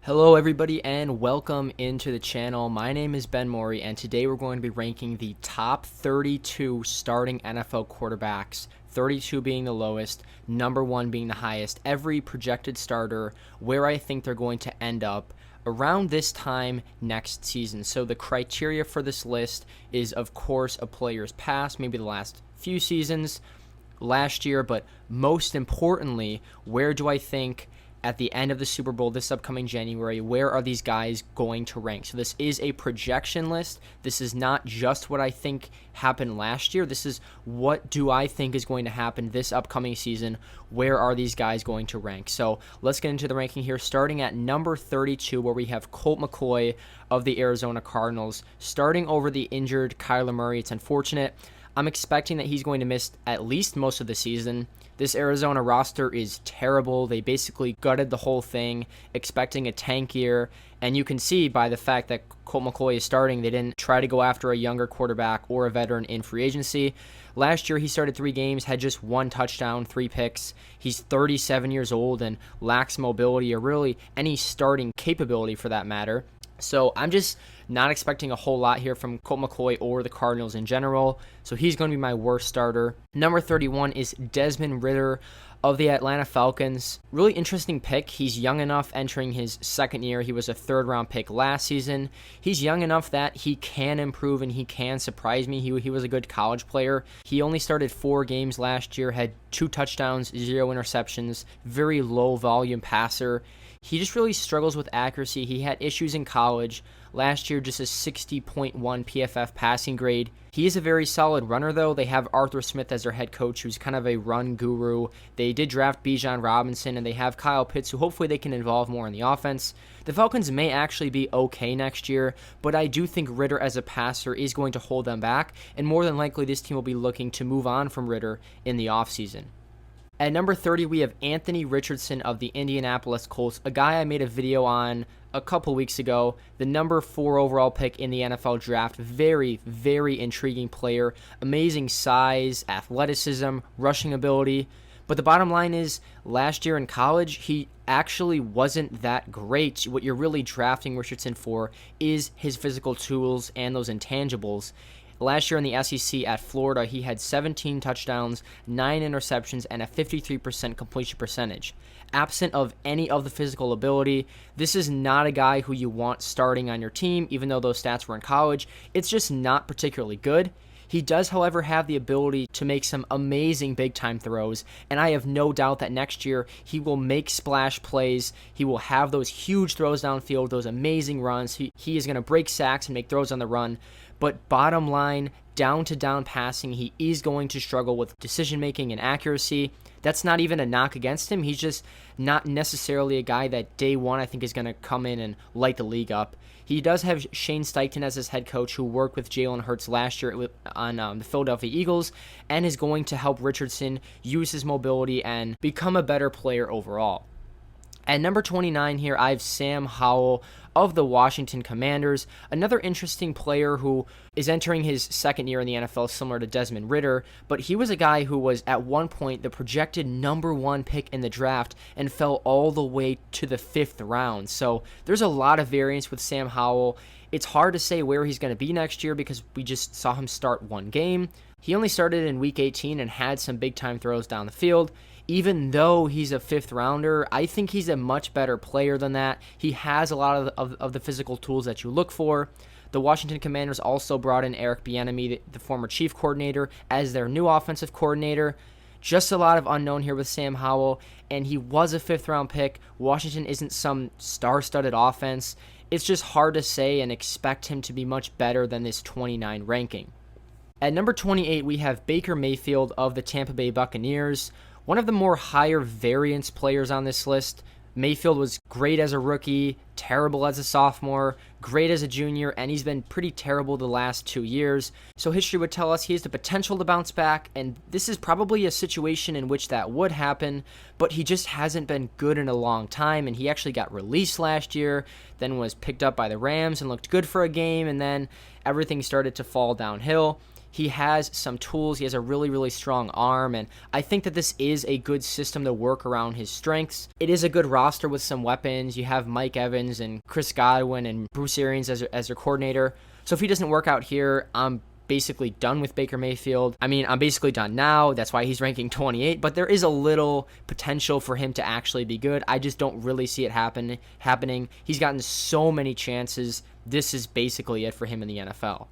Hello everybody and welcome into the channel. My name is Ben Mori and today we're going to be ranking the top 32 starting NFL quarterbacks, 32 being the lowest, number 1 being the highest, every projected starter, where I think they're going to end up around this time next season. So the criteria for this list is of course a player's past, maybe the last few seasons, last year, but most importantly, where do I think at the end of the Super Bowl this upcoming January, where are these guys going to rank? So this is a projection list. This is not just what I think happened last year. This is what do I think is going to happen this upcoming season. Where are these guys going to rank? So let's get into the ranking here, starting at number 32, where we have Colt McCoy of the Arizona Cardinals, starting over the injured Kyler Murray. It's unfortunate. I'm expecting that he's going to miss at least most of the season. This Arizona roster is terrible. They basically gutted the whole thing, expecting a tank year. And you can see by the fact that Colt McCoy is starting, they didn't try to go after a younger quarterback or a veteran in free agency. Last year, he started 3 games, had just 1 touchdown, 3 picks. He's 37 years old and lacks mobility or really any starting capability for that matter. So I'm just not expecting a whole lot here from Colt McCoy or the Cardinals in general. So he's going to be my worst starter. Number 31 is Desmond Ridder of the Atlanta Falcons. Really interesting pick. He's young enough entering his second year. He was a 3rd-round pick last season. He's young enough that he can improve and he can surprise me. He was a good college player. He only started 4 games last year, had 2 touchdowns, 0 interceptions, very low volume passer. He just really struggles with accuracy. He had issues in college. Last year, just a 60.1 PFF passing grade. He is a very solid runner, though. They have Arthur Smith as their head coach, who's kind of a run guru. They did draft Bijan Robinson, and they have Kyle Pitts, who hopefully they can involve more in the offense. The Falcons may actually be okay next year, but I do think Ridder as a passer is going to hold them back, and more than likely this team will be looking to move on from Ridder in the offseason. At number 30, we have Anthony Richardson of the Indianapolis Colts, a guy I made a video on a couple weeks ago, the number 4 overall pick in the NFL draft. Very, very intriguing player, amazing size, athleticism, rushing ability. But the bottom line is, last year in college, he actually wasn't that great. What you're really drafting Richardson for is his physical tools and those intangibles. Last year in the SEC at Florida, he had 17 touchdowns, 9 interceptions, and a 53% completion percentage. Absent of any of the physical ability, this is not a guy who you want starting on your team, even though those stats were in college. It's just not particularly good. He does, however, have the ability to make some amazing big-time throws, and I have no doubt that next year he will make splash plays. He will have those huge throws downfield, those amazing runs. He is going to break sacks and make throws on the run. But bottom line, down-to-down passing, he is going to struggle with decision-making and accuracy. That's not even a knock against him. He's just not necessarily a guy that day one I think is going to come in and light the league up. He does have Shane Steichen as his head coach, who worked with Jalen Hurts last year on the Philadelphia Eagles, and is going to help Richardson use his mobility and become a better player overall. At number 29 here, I have Sam Howell of the Washington Commanders, another interesting player who is entering his second year in the NFL, similar to Desmond Ridder, but he was a guy who was at one point the projected number 1 pick in the draft and fell all the way to the 5th round. So there's a lot of variance with Sam Howell. It's hard to say where he's going to be next year because we just saw him start 1 game. He only started in Week 18 and had some big-time throws down the field. Even though he's a 5th rounder, I think he's a much better player than that. He has a lot of the physical tools that you look for. The Washington Commanders also brought in Eric Bieniemy, the former chief coordinator, as their new offensive coordinator. Just a lot of unknown here with Sam Howell, and he was a 5th-round pick. Washington isn't some star-studded offense. It's just hard to say and expect him to be much better than this 29 ranking. At number 28, we have Baker Mayfield of the Tampa Bay Buccaneers, one of the more higher variance players on this list. Mayfield was great as a rookie, terrible as a sophomore, great as a junior, and he's been pretty terrible the last 2 years. So history would tell us he has the potential to bounce back, and this is probably a situation in which that would happen, but he just hasn't been good in a long time, and he actually got released last year, then was picked up by the Rams and looked good for a game, and then everything started to fall downhill. He has some tools. He has a really, really strong arm, and I think that this is a good system to work around his strengths. It is a good roster with some weapons. You have Mike Evans and Chris Godwin and Bruce Arians as their coordinator. So if he doesn't work out here, I'm basically done with Baker Mayfield. I mean, I'm basically done now. That's why he's ranking 28, but there is a little potential for him to actually be good. I just don't really see it happening. He's gotten so many chances. This is basically it for him in the NFL.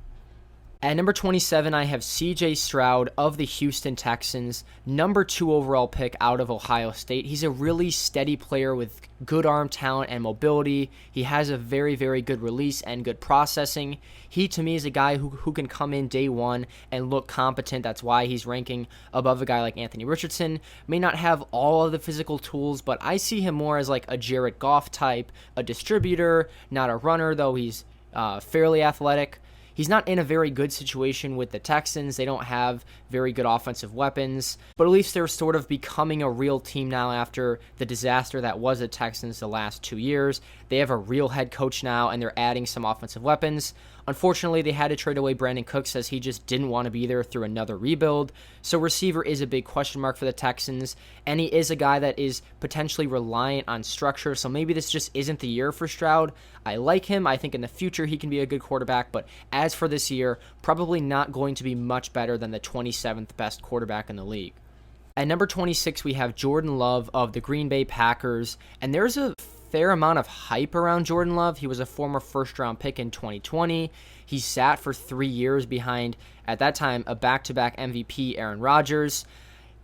At number 27, I have C.J. Stroud of the Houston Texans, number 2 overall pick out of Ohio State. He's a really steady player with good arm talent and mobility. He has a very, very good release and good processing. He, to me, is a guy who can come in day one and look competent. That's why he's ranking above a guy like Anthony Richardson. May not have all of the physical tools, but I see him more as like a Jared Goff type, a distributor, not a runner, though he's fairly athletic. He's not in a very good situation with the Texans. They don't have very good offensive weapons, but at least they're sort of becoming a real team now after the disaster that was the Texans the last 2 years. They have a real head coach now, and they're adding some offensive weapons. Unfortunately, they had to trade away Brandon Cooks as he just didn't want to be there through another rebuild. So receiver is a big question mark for the Texans, and he is a guy that is potentially reliant on structure, so maybe this just isn't the year for Stroud. I like him. I think in the future he can be a good quarterback, but as for this year, probably not going to be much better than the 27th best quarterback in the league. At number 26, we have Jordan Love of the Green Bay Packers, and there's a fair amount of hype around Jordan Love. He was a former first-round pick in 2020. He sat for 3 years behind, at that time, a back-to-back MVP, Aaron Rodgers.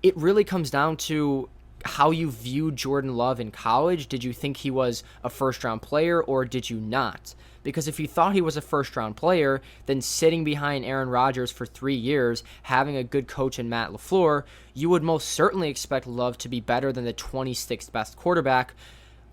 It really comes down to how you viewed Jordan Love in college. Did you think he was a first-round player, or did you not? Because if you thought he was a first-round player, then sitting behind Aaron Rodgers for 3 years, having a good coach in Matt LaFleur, you would most certainly expect Love to be better than the 26th best quarterback.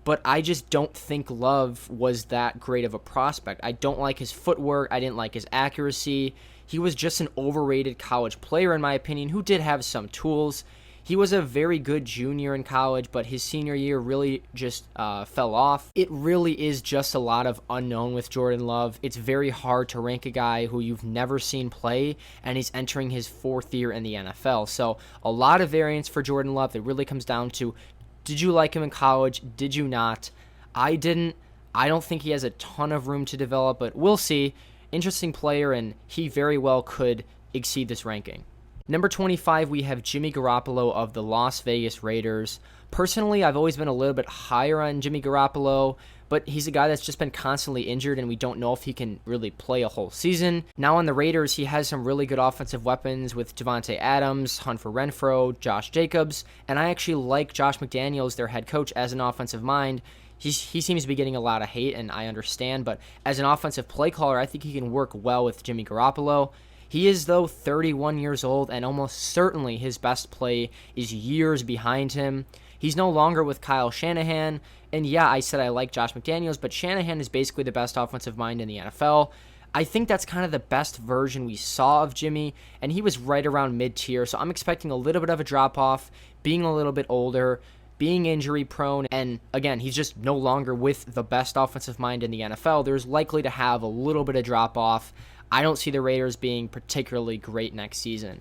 But I just don't think Love was that great of a prospect. I don't like his footwork. I didn't like his accuracy. He was just an overrated college player, in my opinion, who did have some tools. He was a very good junior in college, but his senior year really just fell off. It really is just a lot of unknown with Jordan Love. It's very hard to rank a guy who you've never seen play, and he's entering his 4th year in the NFL. So a lot of variance for Jordan Love. It really comes down to, did you like him in college? Did you not? I didn't. I don't think he has a ton of room to develop, but we'll see. Interesting player, and he very well could exceed this ranking. Number 25, we have Jimmy Garoppolo of the Las Vegas Raiders. Personally, I've always been a little bit higher on Jimmy Garoppolo, but he's a guy that's just been constantly injured, and we don't know if he can really play a whole season. Now on the Raiders, he has some really good offensive weapons with Devontae Adams, Hunter Renfrow, Josh Jacobs, and I actually like Josh McDaniels, their head coach, as an offensive mind. He seems to be getting a lot of hate, and I understand, but as an offensive play caller, I think he can work well with Jimmy Garoppolo. He is, though, 31 years old, and almost certainly his best play is years behind him. He's no longer with Kyle Shanahan, and yeah, I said I like Josh McDaniels, but Shanahan is basically the best offensive mind in the NFL. I think that's kind of the best version we saw of Jimmy, and he was right around mid-tier, so I'm expecting a little bit of a drop-off, being a little bit older, being injury-prone, and again, he's just no longer with the best offensive mind in the NFL. There's likely to have a little bit of drop-off. I don't see the Raiders being particularly great next season.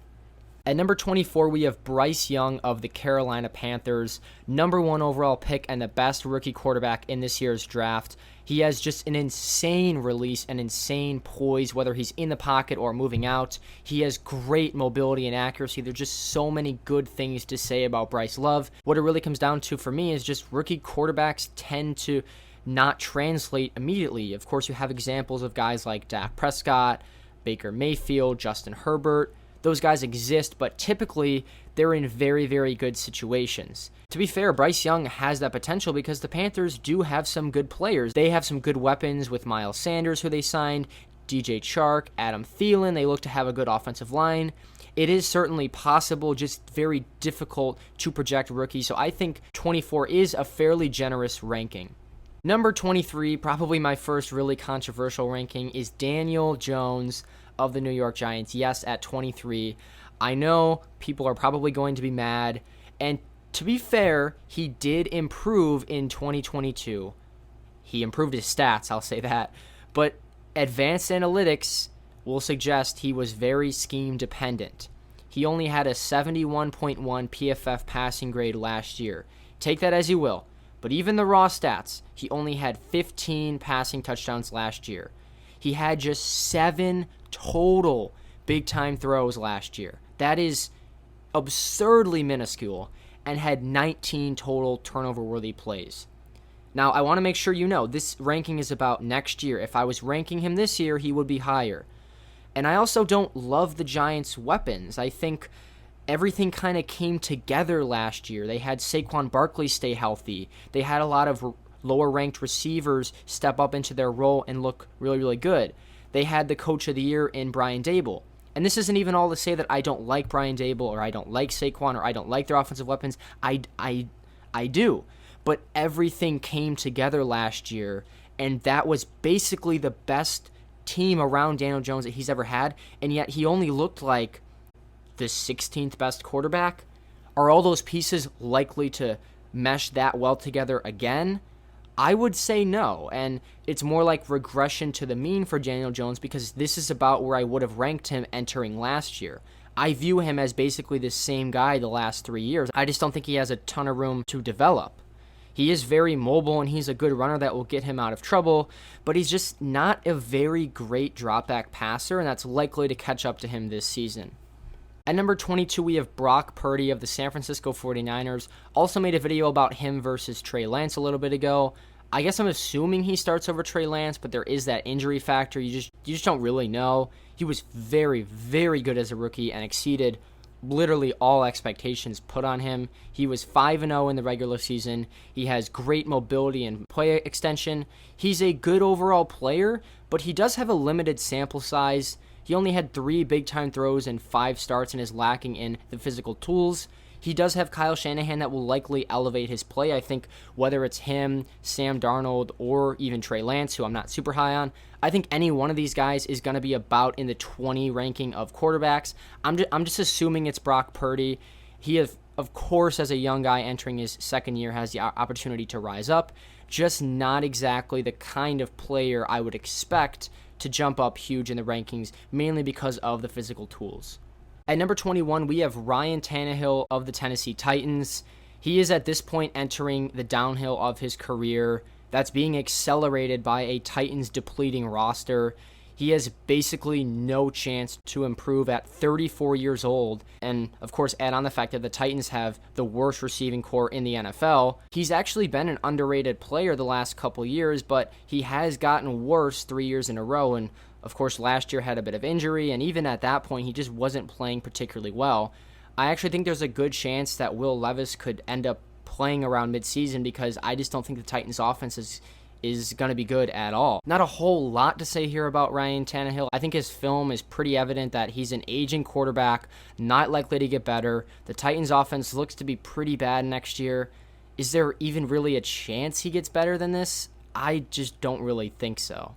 At number 24, we have Bryce Young of the Carolina Panthers, number 1 overall pick and the best rookie quarterback in this year's draft. He has just an insane release, an insane poise, whether he's in the pocket or moving out. He has great mobility and accuracy. There's just so many good things to say about Bryce Love. What it really comes down to for me is just rookie quarterbacks tend to not translate immediately. Of course, you have examples of guys like Dak Prescott, Baker Mayfield, Justin Herbert. Those guys exist, but typically they're in very, very good situations. To be fair, Bryce Young has that potential because the Panthers do have some good players. They have some good weapons with Miles Sanders, who they signed, DJ Chark, Adam Thielen. They look to have a good offensive line. It is certainly possible, just very difficult to project rookies, so I think 24 is a fairly generous ranking. Number 23, probably my first really controversial ranking, is Daniel Jones of the New York Giants. Yes, at 23. I know people are probably going to be mad, and to be fair, he did improve in 2022. He improved his stats, I'll say that. But advanced analytics will suggest he was very scheme dependent. He only had a 71.1 PFF passing grade last year. Take that as you will, but even the raw stats, he only had 15 passing touchdowns last year. He had just 7 total big-time throws last year. That is absurdly minuscule, and had 19 total turnover-worthy plays. Now, I want to make sure you know, this ranking is about next year. If I was ranking him this year, he would be higher. And I also don't love the Giants' weapons. I think everything kind of came together last year. They had Saquon Barkley stay healthy. They had a lot of lower-ranked receivers step up into their role and look really, really good. They had the coach of the year in Brian Daboll. And this isn't even all to say that I don't like Brian Daboll or I don't like Saquon or I don't like their offensive weapons. I do. But everything came together last year, and that was basically the best team around Daniel Jones that he's ever had, and yet he only looked like the 16th best quarterback. Are all those pieces likely to mesh that well together again? I would say no, and it's more like regression to the mean for Daniel Jones because this is about where I would have ranked him entering last year. I view him as basically the same guy the last 3 years. I just don't think he has a ton of room to develop. He is very mobile, and he's a good runner that will get him out of trouble, but he's just not a very great drop-back passer, and that's likely to catch up to him this season. At number 22, we have Brock Purdy of the San Francisco 49ers. Also made a video about him versus Trey Lance a little bit ago. I guess I'm assuming he starts over Trey Lance, but there is that injury factor. You just don't really know. He was very, very good as a rookie and exceeded literally all expectations put on him. He was 5-0 in the regular season. He has great mobility and play extension. He's a good overall player, but he does have a limited sample size. He only had 3 big-time throws and 5 starts and is lacking in the physical tools. He does have Kyle Shanahan that will likely elevate his play. I think whether it's him, Sam Darnold, or even Trey Lance, who I'm not super high on, I think any one of these guys is going to be about in the 20 ranking of quarterbacks. I'm just assuming it's Brock Purdy. He, of course, as a young guy entering his second year, has the opportunity to rise up. Just not exactly the kind of player I would expect to jump up huge in the rankings, mainly because of the physical tools. At number 21, we have Ryan Tannehill of the Tennessee Titans. He is at this point entering the downhill of his career that's being accelerated by a Titans depleting roster. He has basically no chance to improve at 34 years old. And, of course, add on the fact that the Titans have the worst receiving core in the NFL. He's actually been an underrated player the last couple years, but he has gotten worse 3 years in a row. And, of course, last year had a bit of injury, and even at that point, he just wasn't playing particularly well. I actually think there's a good chance that Will Levis could end up playing around midseason because I just don't think the Titans' offense is going to be good at all. Not a whole lot to say here about Ryan Tannehill. I think his film is pretty evident that he's an aging quarterback, not likely to get better. The Titans' offense looks to be pretty bad next year. Is there even really a chance he gets better than this? I just don't really think so.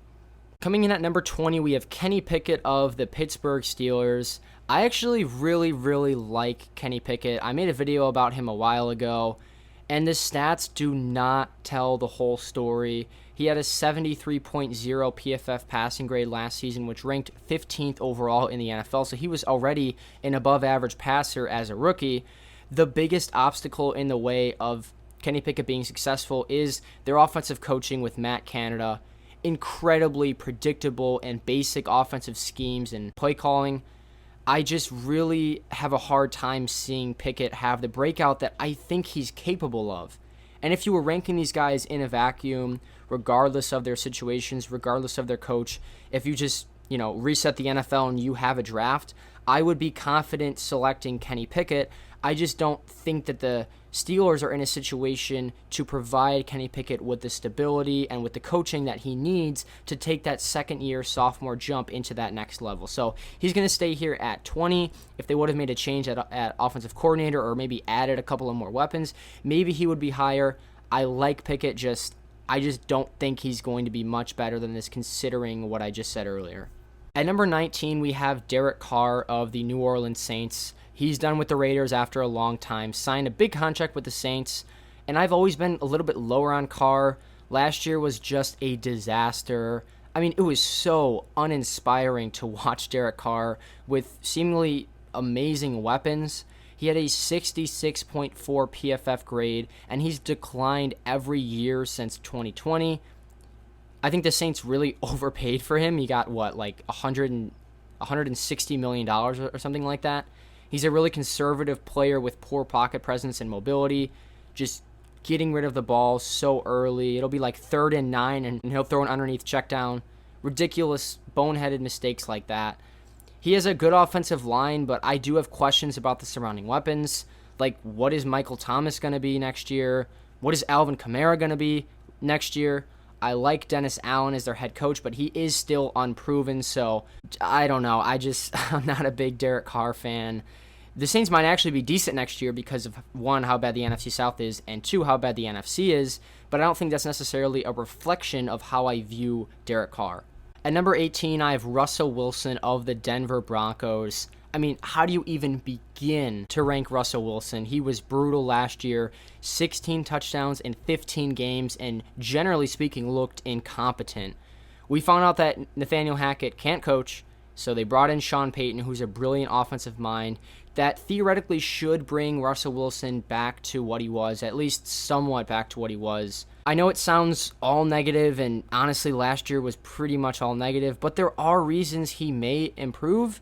Coming in at number 20, we have Kenny Pickett of the Pittsburgh Steelers. I actually really, really like Kenny Pickett. I made a video about him a while ago, and the stats do not tell the whole story. He had a 73.0 PFF passing grade last season, which ranked 15th overall in the NFL, so he was already an above-average passer as a rookie. The biggest obstacle in the way of Kenny Pickett being successful is their offensive coaching with Matt Canada. Incredibly predictable and basic offensive schemes and play calling. I just really have a hard time seeing Pickett have the breakout that I think he's capable of. And if you were ranking these guys in a vacuum, regardless of their situations, regardless of their coach, if you just, reset the NFL and you have a draft, I would be confident selecting Kenny Pickett. I just don't think that the Steelers are in a situation to provide Kenny Pickett with the stability and with the coaching that he needs to take that second-year sophomore jump into that next level. So he's going to stay here at 20. If they would have made a change at offensive coordinator or maybe added a couple of more weapons, maybe he would be higher. I like Pickett, I just don't think he's going to be much better than this considering what I just said earlier. At number 19, we have Derek Carr of the New Orleans Saints. He's done with the Raiders after a long time, signed a big contract with the Saints, and I've always been a little bit lower on Carr. Last year was just a disaster. I mean, it was so uninspiring to watch Derek Carr with seemingly amazing weapons. He had a 66.4 PFF grade, and he's declined every year since 2020. I think the Saints really overpaid for him. He got, like $160 million or something like that. He's a really conservative player with poor pocket presence and mobility, just getting rid of the ball so early. It'll be like 3rd and 9, and he'll throw an underneath check down. Ridiculous, boneheaded mistakes like that. He has a good offensive line, but I do have questions about the surrounding weapons. Like, what is Michael Thomas going to be next year? What is Alvin Kamara going to be next year? I like Dennis Allen as their head coach, but he is still unproven, so I don't know. I'm not a big Derek Carr fan. The Saints might actually be decent next year because of, one, how bad the NFC South is, and two, how bad the NFC is, but I don't think that's necessarily a reflection of how I view Derek Carr. At number 18, I have Russell Wilson of the Denver Broncos. I mean, how do you even begin to rank Russell Wilson? He was brutal last year, 16 touchdowns in 15 games, and generally speaking, looked incompetent. We found out that Nathaniel Hackett can't coach, so they brought in Sean Payton, who's a brilliant offensive mind that theoretically should bring Russell Wilson back to what he was, at least somewhat back to what he was. I know it sounds all negative, and honestly, last year was pretty much all negative, but there are reasons he may improve.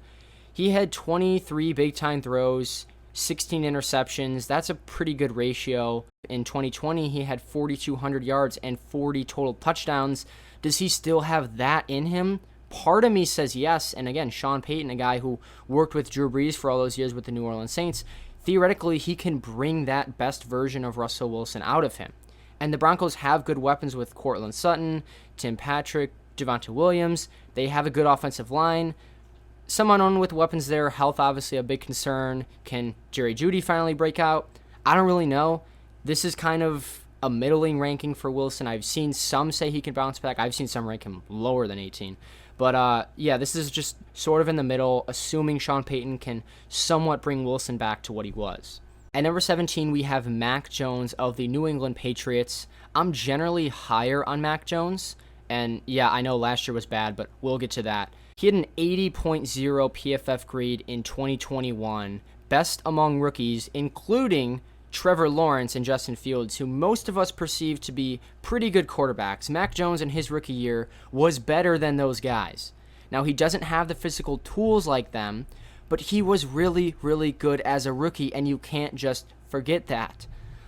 He had 23 big-time throws, 16 interceptions. That's a pretty good ratio. In 2020, he had 4,200 yards and 40 total touchdowns. Does he still have that in him? Part of me says yes, and again, Sean Payton, a guy who worked with Drew Brees for all those years with the New Orleans Saints, theoretically, he can bring that best version of Russell Wilson out of him. And the Broncos have good weapons with Courtland Sutton, Tim Patrick, Javonte Williams. They have a good offensive line. Some unknown with weapons there. Health, obviously, a big concern. Can Jerry Jeudy finally break out? I don't really know. This is kind of a middling ranking for Wilson. I've seen some say he can bounce back. I've seen some rank him lower than 18. But, yeah, this is just sort of in the middle, assuming Sean Payton can somewhat bring Wilson back to what he was. At number 17, we have Mac Jones of the New England Patriots. I'm generally higher on Mac Jones. And, yeah, I know last year was bad, but we'll get to that. He had an 80.0 PFF grade in 2021, best among rookies, including Trevor Lawrence and Justin Fields, who most of us perceive to be pretty good quarterbacks. Mac Jones in his rookie year was better than those guys. Now, he doesn't have the physical tools like them, but he was really, really good as a rookie, and you can't just forget that.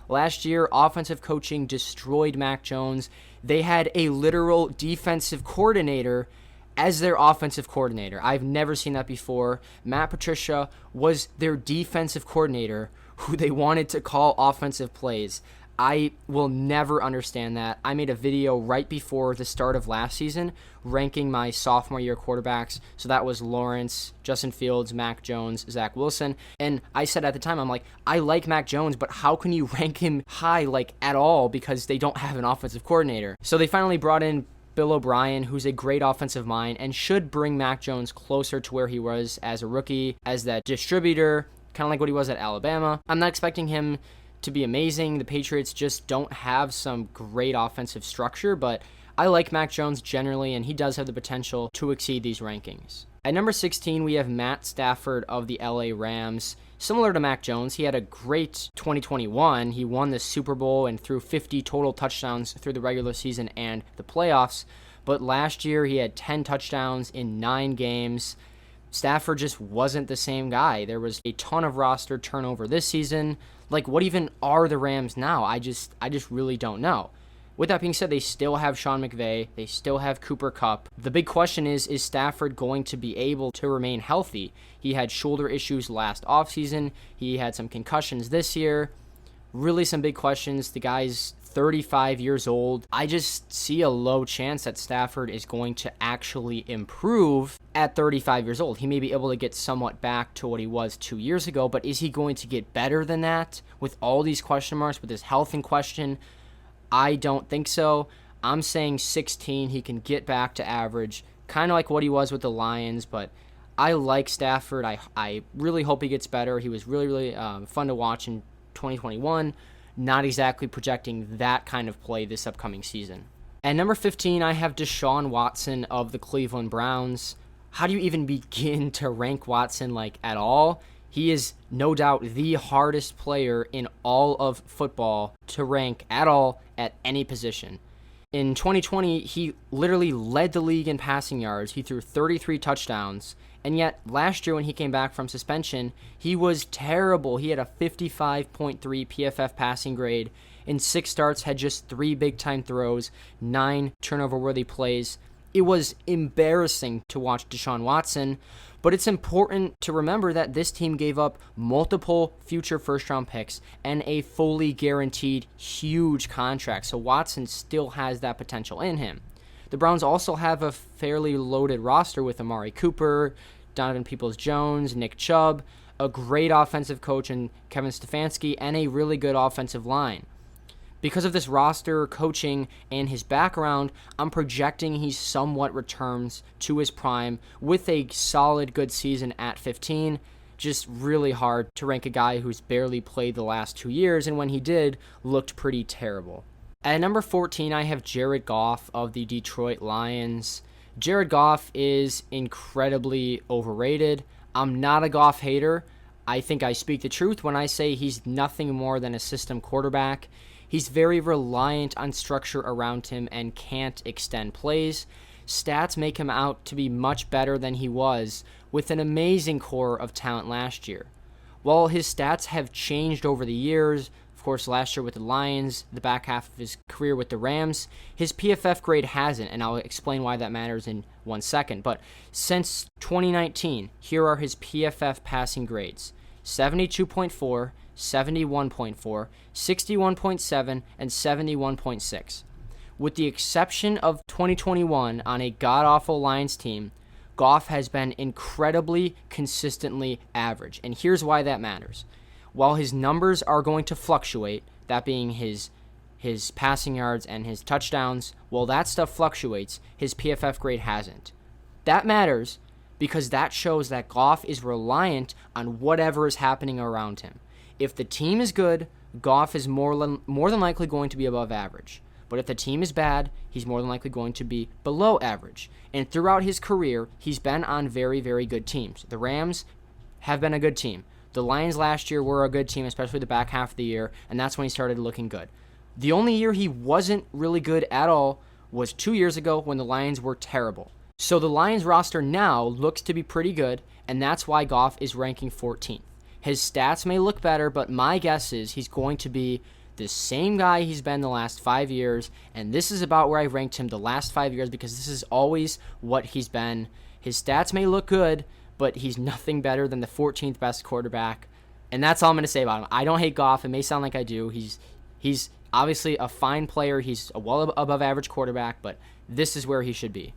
Last year, offensive coaching destroyed Mac Jones. They had a literal defensive coordinator as their offensive coordinator. I've never seen that before. Matt Patricia was their defensive coordinator who they wanted to call offensive plays. I will never understand that. I made a video right before the start of last season ranking my sophomore year quarterbacks. So that was Lawrence, Justin Fields, Mac Jones, Zach Wilson. And I said at the time, I'm like, I like Mac Jones, but how can you rank him high like at all because they don't have an offensive coordinator? So they finally brought in Bill O'Brien, who's a great offensive mind and should bring Mac Jones closer to where he was as a rookie, as that distributor, kind of like what he was at Alabama. I'm not expecting him to be amazing. The Patriots just don't have some great offensive structure, but I like Mac Jones generally, and he does have the potential to exceed these rankings. At number 16, we have Matt Stafford of the LA Rams. Similar to Mac Jones, he had a great 2021. He won the Super Bowl and threw 50 total touchdowns through the regular season and the playoffs. But last year, he had 10 touchdowns in 9 games. Stafford just wasn't the same guy. There was a ton of roster turnover this season. Like, what even are the Rams now? I just really don't know. With that being said, they still have Sean McVay. They still have Cooper Kupp. The big question is Stafford going to be able to remain healthy? He had shoulder issues last offseason. He had some concussions this year. Really some big questions. The guy's 35 years old. I just see a low chance that Stafford is going to actually improve at 35 years old. He may be able to get somewhat back to what he was 2 years ago, but is he going to get better than that with all these question marks, with his health in question? I don't think so. I'm saying 16, he can get back to average, kind of like what he was with the Lions, but I like Stafford. I really hope he gets better. He was really, really fun to watch in 2021. Not exactly projecting that kind of play this upcoming season. At number 15, I have Deshaun Watson of the Cleveland Browns. How do you even begin to rank Watson at all? He is no doubt the hardest player in all of football to rank at all at any position. In 2020, he literally led the league in passing yards. He threw 33 touchdowns. And yet, last year when he came back from suspension, he was terrible. He had a 55.3 PFF passing grade. In 6 starts, had just 3 big-time throws, 9 turnover-worthy plays. It was embarrassing to watch Deshaun Watson, but it's important to remember that this team gave up multiple future first-round picks and a fully guaranteed huge contract, so Watson still has that potential in him. The Browns also have a fairly loaded roster with Amari Cooper, Donovan Peoples-Jones, Nick Chubb, a great offensive coach in Kevin Stefanski, and a really good offensive line. Because of this roster, coaching, and his background, I'm projecting he somewhat returns to his prime with a solid good season at 15. Just really hard to rank a guy who's barely played the last 2 years, and when he did, looked pretty terrible. At number 14, I have Jared Goff of the Detroit Lions. Jared Goff is incredibly overrated. I'm not a Goff hater. I think I speak the truth when I say he's nothing more than a system quarterback. He's very reliant on structure around him and can't extend plays. Stats make him out to be much better than he was with an amazing core of talent last year. While his stats have changed over the years, of course last year with the Lions, the back half of his career with the Rams, his PFF grade hasn't, and I'll explain why that matters in 1 second. But since 2019, here are his PFF passing grades: 72.4, 71.4, 61.7, and 71.6. With the exception of 2021 on a god-awful Lions team, Goff has been incredibly consistently average, and here's why that matters. While his numbers are going to fluctuate, that being his passing yards and his touchdowns, while that stuff fluctuates, his PFF grade hasn't. That matters because that shows that Goff is reliant on whatever is happening around him. If the team is good, Goff is more than likely going to be above average. But if the team is bad, he's more than likely going to be below average. And throughout his career, he's been on very, very good teams. The Rams have been a good team. The Lions last year were a good team, especially the back half of the year, and that's when he started looking good. The only year he wasn't really good at all was 2 years ago when the Lions were terrible. So the Lions roster now looks to be pretty good, and that's why Goff is ranking 14th. His stats may look better, but my guess is he's going to be the same guy he's been the last 5 years, and this is about where I ranked him the last 5 years because this is always what he's been. His stats may look good, but he's nothing better than the 14th best quarterback, and that's all I'm going to say about him. I don't hate Goff. It may sound like I do. He's obviously a fine player. He's a well above average quarterback, but this is where he should be.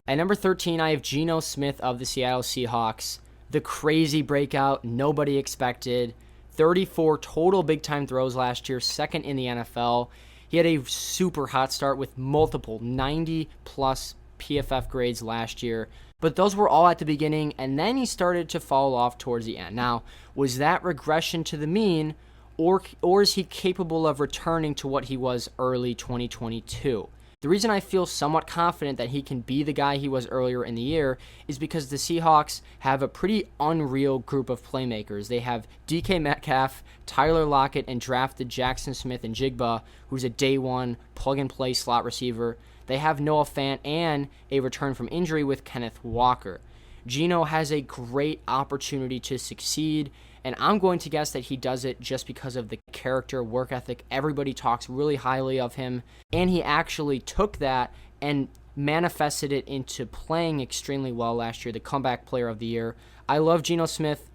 At number 13, I have Geno Smith of the Seattle Seahawks. The crazy breakout nobody expected. 34 total big-time throws last year, second in the NFL. He had a super hot start with multiple 90-plus PFF grades last year, but those were all at the beginning, and then he started to fall off towards the end. Now, was that regression to the mean, or is he capable of returning to what he was early 2022? The reason I feel somewhat confident that he can be the guy he was earlier in the year is because the Seahawks have a pretty unreal group of playmakers. They have DK Metcalf, Tyler Lockett, and drafted Jackson Smith-Njigba, who's a day one plug-and-play slot receiver. They have Noah Fant and a return from injury with Kenneth Walker. Geno has a great opportunity to succeed, and I'm going to guess that he does it just because of the character, work ethic. Everybody talks really highly of him, and he actually took that and manifested it into playing extremely well last year, the comeback player of the year. I love Geno Smith.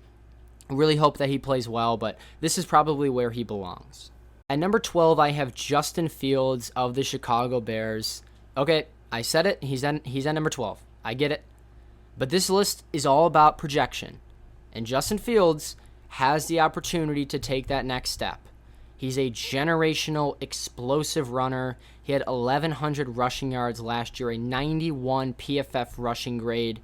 Really hope that he plays well, but this is probably where he belongs. At number 12, I have Justin Fields of the Chicago Bears. Okay, I said it. He's at number 12. I get it. But this list is all about projection, and Justin Fields has the opportunity to take that next step. He's a generational, explosive runner. He had 1,100 rushing yards last year, a 91 PFF rushing grade.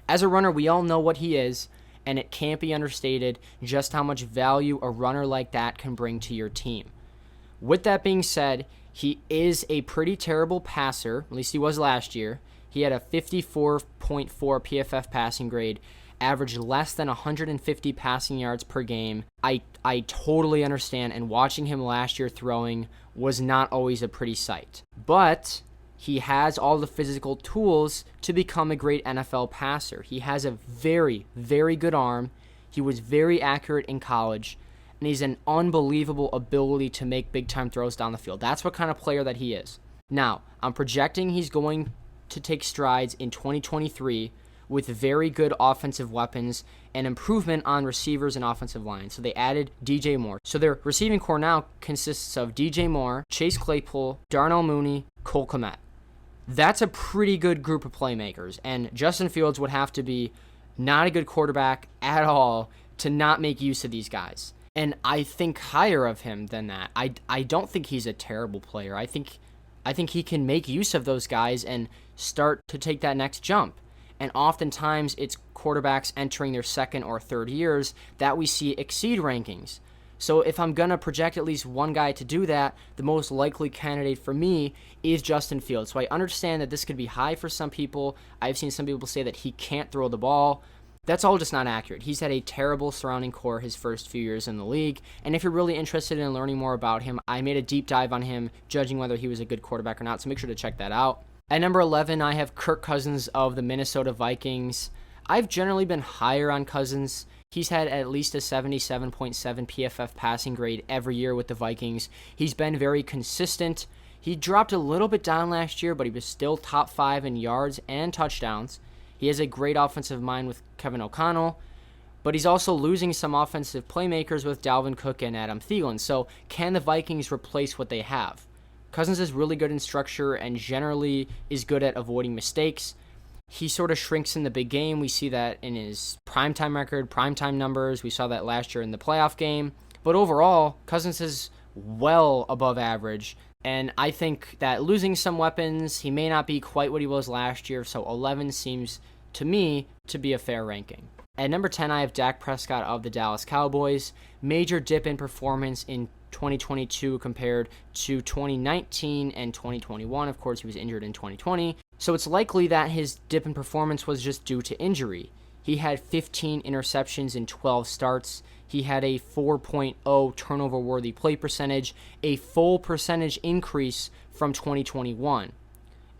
As a runner, we all know what he is, and it can't be understated just how much value a runner like that can bring to your team. With that being said, He is a pretty terrible passer, at least he was last year. He had a 54.4 PFF passing grade, averaged less than 150 passing yards per game. I totally understand, and watching him last year throwing was not always a pretty sight. But he has all the physical tools to become a great NFL passer. He has a very, very good arm. He was very accurate in college, and he's an unbelievable ability to make big-time throws down the field. That's what kind of player that he is. Now, I'm projecting he's going to take strides in 2023 with very good offensive weapons and improvement on receivers and offensive line. So they added DJ Moore. So their receiving core now consists of DJ Moore, Chase Claypool, Darnell Mooney, Cole Kmet. That's a pretty good group of playmakers, and Justin Fields would have to be not a good quarterback at all to not make use of these guys. And I think higher of him than that. I don't think he's a terrible player. I think he can make use of those guys and start to take that next jump. And oftentimes it's quarterbacks entering their second or third years that we see exceed rankings. So if I'm going to project at least one guy to do that, the most likely candidate for me is Justin Fields. So I understand that this could be high for some people. I've seen some people say that he can't throw the ball. That's all just not accurate. He's had a terrible surrounding core his first few years in the league. And if you're really interested in learning more about him, I made a deep dive on him, judging whether he was a good quarterback or not. So make sure to check that out. At number 11, I have Kirk Cousins of the Minnesota Vikings. I've generally been higher on Cousins. He's had at least a 77.7 PFF passing grade every year with the Vikings. He's been very consistent. He dropped a little bit down last year, but he was still top 5 in yards and touchdowns. He has a great offensive mind with Kevin O'Connell, but he's also losing some offensive playmakers with Dalvin Cook and Adam Thielen. So can the Vikings replace what they have? Cousins is really good in structure and generally is good at avoiding mistakes. He sort of shrinks in the big game. We see that in his primetime record, primetime numbers. We saw that last year in the playoff game. But overall, Cousins is well above average. And I think that losing some weapons, he may not be quite what he was last year. So 11 seems to me to be a fair ranking. At number 10, I have Dak Prescott of the Dallas Cowboys. Major dip in performance in 2022 compared to 2019 and 2021. Of course, he was injured in 2020. So it's likely that his dip in performance was just due to injury. He had 15 interceptions in 12 starts. He had a 4.0 turnover-worthy play percentage, a full percentage increase from 2021.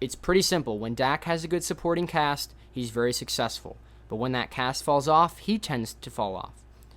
It's pretty simple. When Dak has a good supporting cast, he's very successful. But when that cast falls off, he tends to fall off.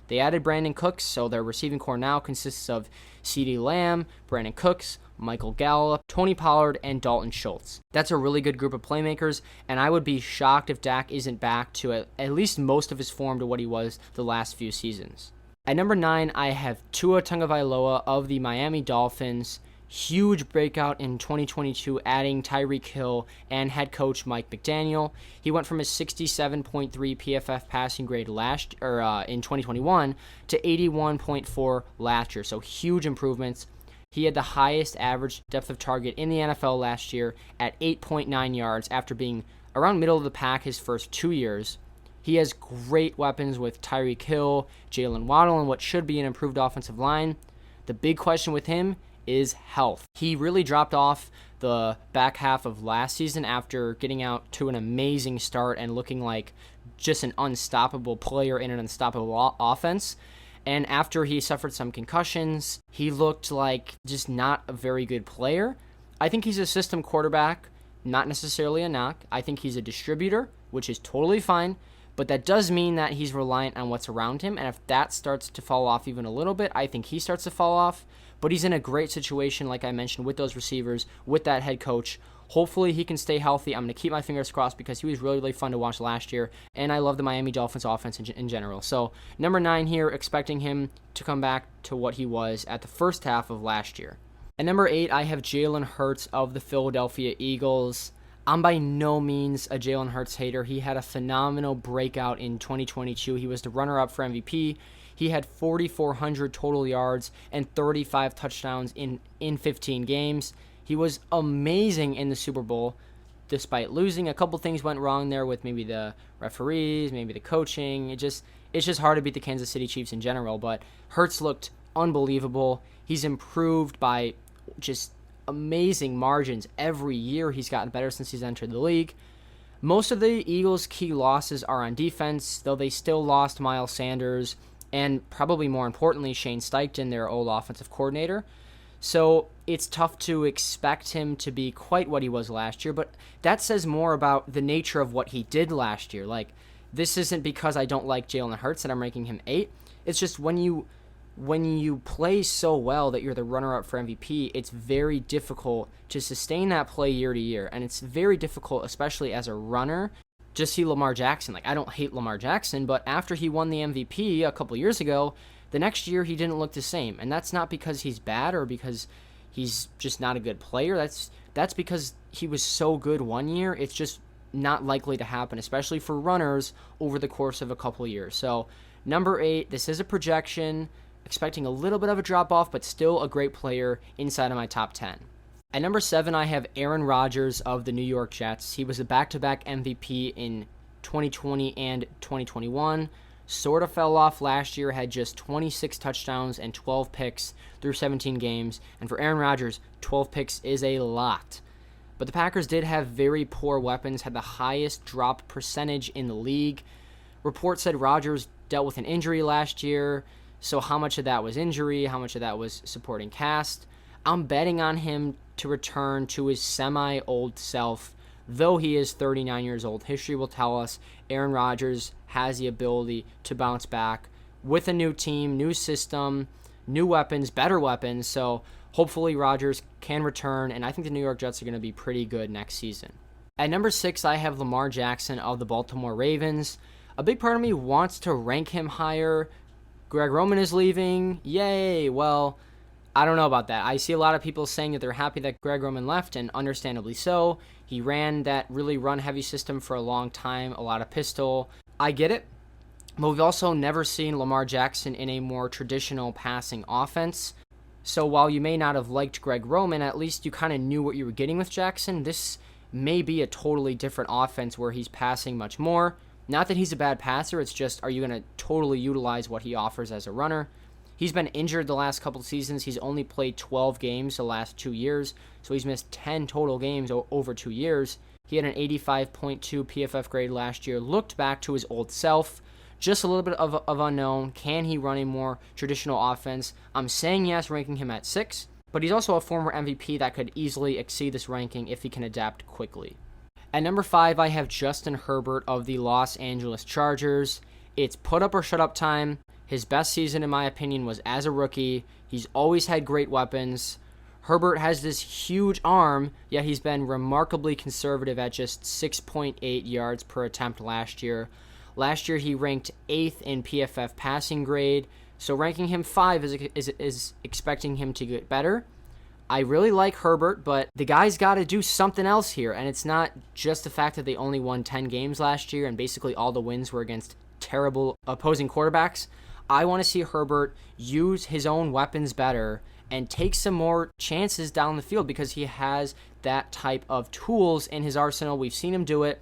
They added Brandon Cooks, so their receiving core now consists of CeeDee Lamb, Brandon Cooks, Michael Gallup, Tony Pollard, and Dalton Schultz. That's a really good group of playmakers, and I would be shocked if Dak isn't back to at least most of his form to what he was the last few seasons. At number 9, I have Tua Tagovailoa of the Miami Dolphins. Huge breakout in 2022, adding Tyreek Hill and head coach Mike McDaniel. He went from a 67.3 PFF passing grade in 2021 to 81.4 last year. So huge improvements. He had the highest average depth of target in the NFL last year at 8.9 yards after being around middle of the pack his first 2 years. He has great weapons with Tyreek Hill, Jalen Waddle, and what should be an improved offensive line. The big question with him is health. He really dropped off the back half of last season after getting out to an amazing start and looking like just an unstoppable player in an unstoppable offense. And after he suffered some concussions, he looked like just not a very good player. I think he's a system quarterback, not necessarily a knock. I think he's a distributor, which is totally fine. But that does mean that he's reliant on what's around him. And if that starts to fall off even a little bit, I think he starts to fall off. But he's in a great situation, like I mentioned, with those receivers, with that head coach. Hopefully he can stay healthy. I'm going to keep my fingers crossed because he was really, really fun to watch last year. And I love the Miami Dolphins offense in general. So number 9 here, expecting him to come back to what he was at the first half of last year. At number 8, I have Jalen Hurts of the Philadelphia Eagles. I'm by no means a Jalen Hurts hater. He had a phenomenal breakout in 2022. He was the runner-up for MVP. He had 4,400 total yards and 35 touchdowns in 15 games. He was amazing in the Super Bowl, despite losing. A couple things went wrong there with maybe the referees, maybe the coaching. It's just hard to beat the Kansas City Chiefs in general, but Hurts looked unbelievable. He's improved by just amazing margins every year. He's gotten better since he's entered the league. Most of the Eagles' key losses are on defense, though they still lost Miles Sanders and probably more importantly Shane Steichen, their old offensive coordinator. So it's tough to expect him to be quite what he was last year, but that says more about the nature of what he did last year. Like, this isn't because I don't like Jalen Hurts that I'm ranking him 8. It's just when you play so well that you're the runner-up for MVP, it's very difficult to sustain that play year to year, and it's very difficult, especially as a runner, to see Lamar Jackson. Like, I don't hate Lamar Jackson, but after he won the MVP a couple years ago, the next year he didn't look the same, and that's not because he's bad or because he's just not a good player. That's because he was so good one year. It's just not likely to happen, especially for runners over the course of a couple years. So, number 8, this is a projection, expecting a little bit of a drop-off, but still a great player inside of my top 10. At number 7, I have Aaron Rodgers of the New York Jets. He was a back-to-back MVP in 2020 and 2021. Sort of fell off last year, had just 26 touchdowns and 12 picks through 17 games. And for Aaron Rodgers, 12 picks is a lot. But the Packers did have very poor weapons, had the highest drop percentage in the league. Reports said Rodgers dealt with an injury last year, so how much of that was injury, how much of that was supporting cast? I'm betting on him to return to his semi-old self, though he is 39 years old. History will tell us Aaron Rodgers has the ability to bounce back with a new team, new system, new weapons, better weapons, so hopefully Rodgers can return, and I think the New York Jets are going to be pretty good next season. At number 6, I have Lamar Jackson of the Baltimore Ravens. A big part of me wants to rank him higher. Greg Roman is leaving. Yay. Well, I don't know about that. I see a lot of people saying that they're happy that Greg Roman left, and understandably so. He ran that really run-heavy system for a long time, a lot of pistol. I get it. But we've also never seen Lamar Jackson in a more traditional passing offense. So while you may not have liked Greg Roman, at least you kind of knew what you were getting with Jackson. This may be a totally different offense where he's passing much more. Not that he's a bad passer, it's just, are you going to totally utilize what he offers as a runner? He's been injured the last couple of seasons. He's only played 12 games the last 2 years, so he's missed 10 total games over 2 years. He had an 85.2 PFF grade last year, looked back to his old self. Just a little bit of unknown. Can he run a more traditional offense? I'm saying yes, ranking him at 6, but he's also a former MVP that could easily exceed this ranking if he can adapt quickly. At number 5, I have Justin Herbert of the Los Angeles Chargers. It's put up or shut up time. His best season, in my opinion, was as a rookie. He's always had great weapons. Herbert has this huge arm, yet he's been remarkably conservative at just 6.8 yards per attempt last year. Last year, he ranked 8th in PFF passing grade, so ranking him 5 is expecting him to get better. I really like Herbert, but the guy's got to do something else here, and it's not just the fact that they only won 10 games last year and basically all the wins were against terrible opposing quarterbacks. I want to see Herbert use his own weapons better and take some more chances down the field because he has that type of tools in his arsenal. We've seen him do it.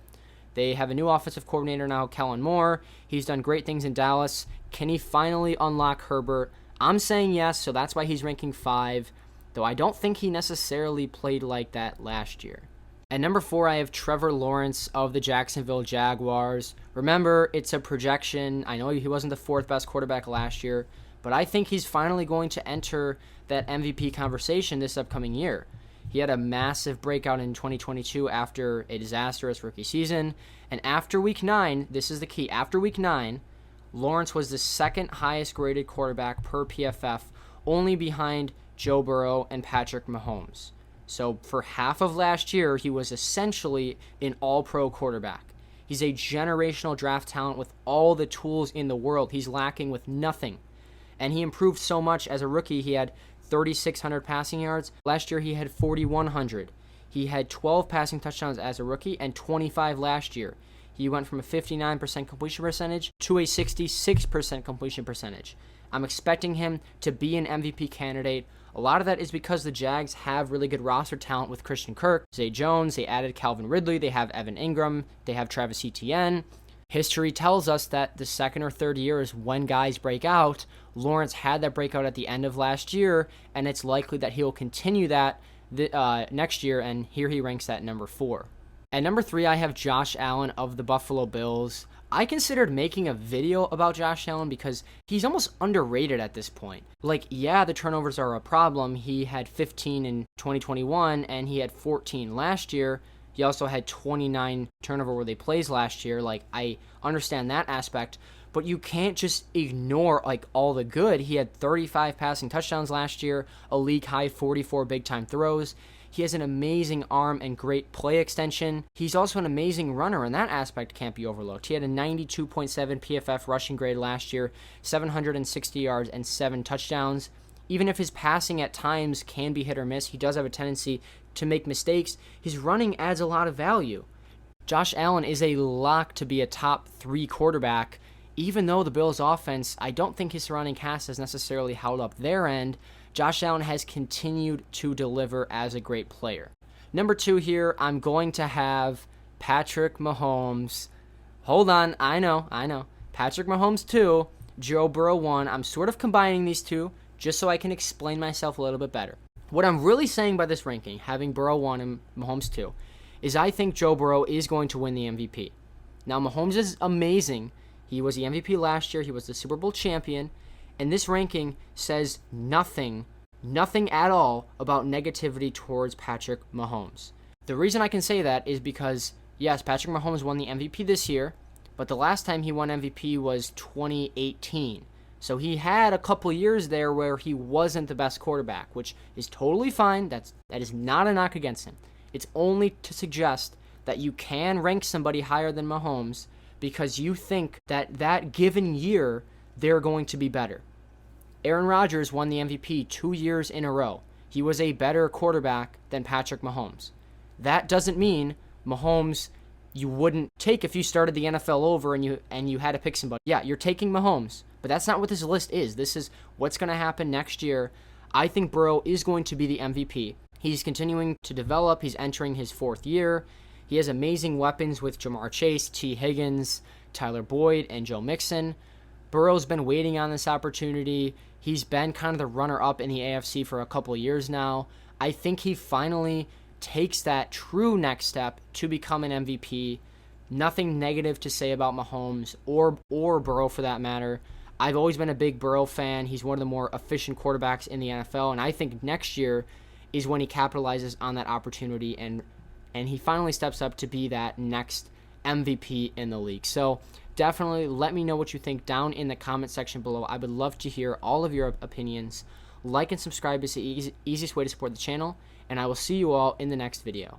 They have a new offensive coordinator now, Kellen Moore. He's done great things in Dallas. Can he finally unlock Herbert? I'm saying yes, so that's why he's ranking 5. Though I don't think he necessarily played like that last year. At number 4, I have Trevor Lawrence of the Jacksonville Jaguars. Remember, it's a projection. I know he wasn't the 4th best quarterback last year, but I think he's finally going to enter that MVP conversation this upcoming year. He had a massive breakout in 2022 after a disastrous rookie season, and after Week 9, this is the key, after Week 9, Lawrence was the 2nd highest graded quarterback per PFF, only behind Joe Burrow and Patrick Mahomes. So for half of last year, he was essentially an all-pro quarterback. He's a generational draft talent with all the tools in the world. He's lacking with nothing. And he improved so much as a rookie. He had 3,600 passing yards. Last year, he had 4,100. He had 12 passing touchdowns as a rookie and 25 last year. He went from a 59% completion percentage to a 66% completion percentage. I'm expecting him to be an MVP candidate. A lot of that is because the Jags have really good roster talent with Christian Kirk, Zay Jones, they added Calvin Ridley, they have Evan Ingram, they have Travis Etienne. History tells us that the 2nd or 3rd year is when guys break out. Lawrence had that breakout at the end of last year, and it's likely that he'll continue that next year, and here he ranks at number 4. At number 3, I have Josh Allen of the Buffalo Bills. I considered making a video about Josh Allen because he's almost underrated at this point. Like, yeah, the turnovers are a problem. He had 15 in 2021, and he had 14 last year. He also had 29 turnover-worthy plays last year. Like, I understand that aspect, but you can't just ignore, like, all the good. He had 35 passing touchdowns last year, a league-high 44 big-time throws. He has an amazing arm and great play extension. He's also an amazing runner, and that aspect can't be overlooked. He had a 92.7 PFF rushing grade last year, 760 yards, and 7 touchdowns. Even if his passing at times can be hit or miss, he does have a tendency to make mistakes. His running adds a lot of value. Josh Allen is a lock to be a top 3 quarterback. Even though the Bills' offense, I don't think his surrounding cast has necessarily held up their end, Josh Allen has continued to deliver as a great player. Number 2 here, I'm going to have Patrick Mahomes. Hold on, I know. Patrick Mahomes 2, Joe Burrow 1. I'm sort of combining these two just so I can explain myself a little bit better. What I'm really saying by this ranking, having Burrow 1 and Mahomes 2, is I think Joe Burrow is going to win the MVP. Now, Mahomes is amazing. He was the MVP last year. He was the Super Bowl champion. And this ranking says nothing at all about negativity towards Patrick Mahomes. The reason I can say that is because, yes, Patrick Mahomes won the MVP this year, but the last time he won MVP was 2018. So he had a couple years there where he wasn't the best quarterback, which is totally fine. That is not a knock against him. It's only to suggest that you can rank somebody higher than Mahomes because you think that given year they're going to be better. Aaron Rodgers won the MVP 2 years in a row. He was a better quarterback than Patrick Mahomes. That doesn't mean Mahomes you wouldn't take if you started the NFL over and you had to pick somebody. Yeah, you're taking Mahomes, but that's not what this list is. This is what's going to happen next year. I think Burrow is going to be the MVP. He's continuing to develop. He's entering his 4th year. He has amazing weapons with Jamar Chase, T. Higgins, Tyler Boyd, and Joe Mixon. Burrow's been waiting on this opportunity. He's been kind of the runner-up in the AFC for a couple of years now. I think he finally takes that true next step to become an MVP. Nothing negative to say about Mahomes or Burrow for that matter. I've always been a big Burrow fan. He's one of the more efficient quarterbacks in the NFL, and I think next year is when he capitalizes on that opportunity and he finally steps up to be that next MVP in the league. So definitely let me know what you think down in the comment section below. I would love to hear all of your opinions. Like and subscribe is the easiest way to support the channel, and I will see you all in the next video.